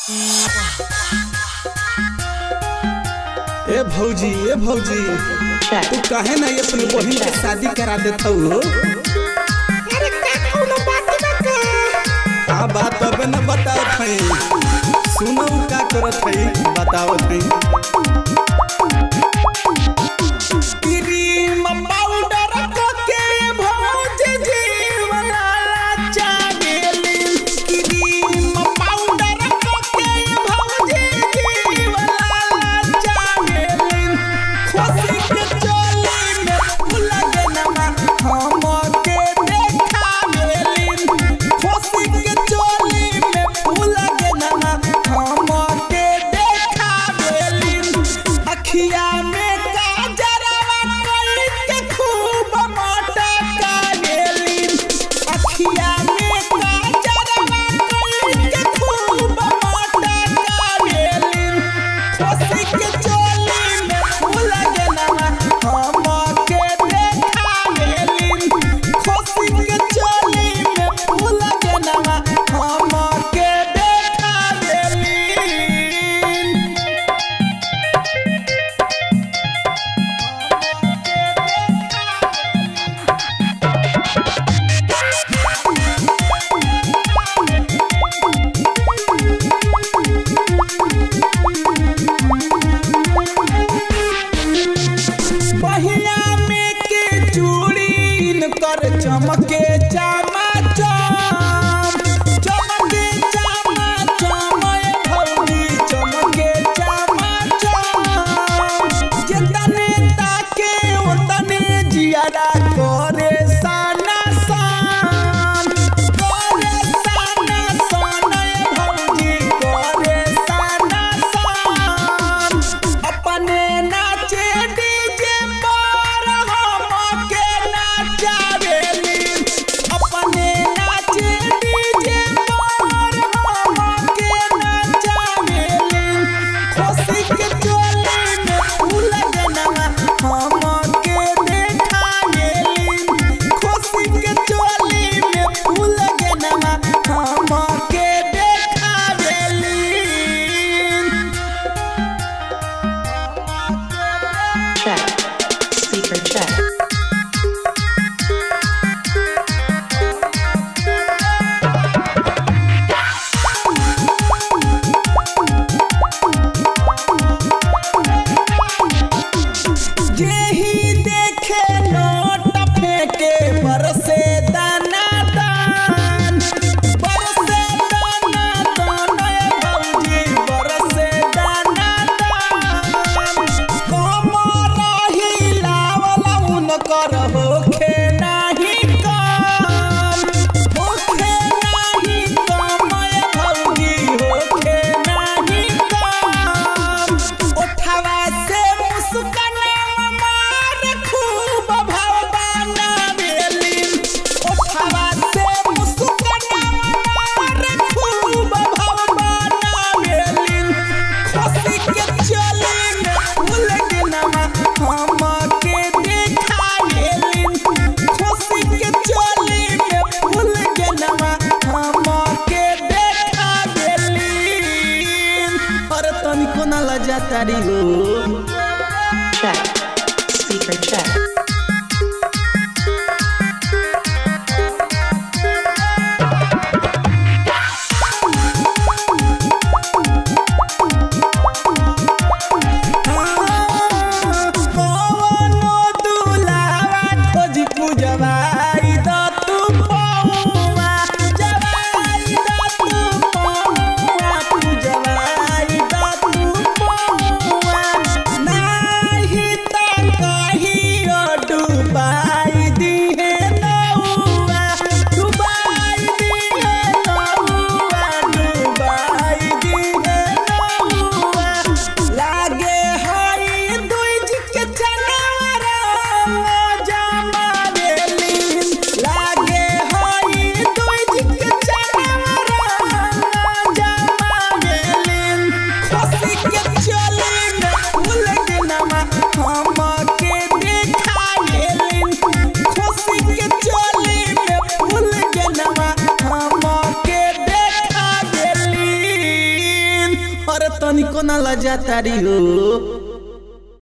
ए भौजी तू काहे ना अपने बहन के शादी करा देता हो? अरे का कोनो बात बा का? का बात अब न बताओ थई, सुनो का करत हई बताओ थई। क्रीम पाउडर के भौज जीवना चाहेली, क्रीम पाउडर के भौज जीवना चाहेली, खुशी के चोली में फूल गनमा हम के देखावेली, खुशी के चोली में फूल गनमा हम के देखावेली, अखिया में चमके चमा चम, चमके चमा चम, भौजी चमके चमा चम, जितने ताके उतने जियारा करे साना सान, करे साना सान, भौजी करे साना सान, अपने नाचे डीजे पर हम के नाचावे, अपने नाचे डीजे पर हम के नाचावेली, खुशी के चोली में फूल गनमा हम के देखावेली, खुशी के चोली में फूल गनमा हम के देखावेली। Check. Speaker check. बरसे दाना दान, बरसे दाना दान, भौजी बरसे दाना दान, कमर हिलावला उनकर होखे नाही काम, होखे नाही काम, भौजी होखे नाही काम, उठावा से मुस्कान मार खूब भाव बाना, उठावा से मुस्कान मार खूब भाव बनावेली, खुशी के चोली में फूल गनमा हम के देखावेली, खुशी के चोली में फूल गनमा हम के देखावेली। अरे तनिको ना लजा तारी हो। Check. Speaker check. नाही तनिको ना लजा तारी हो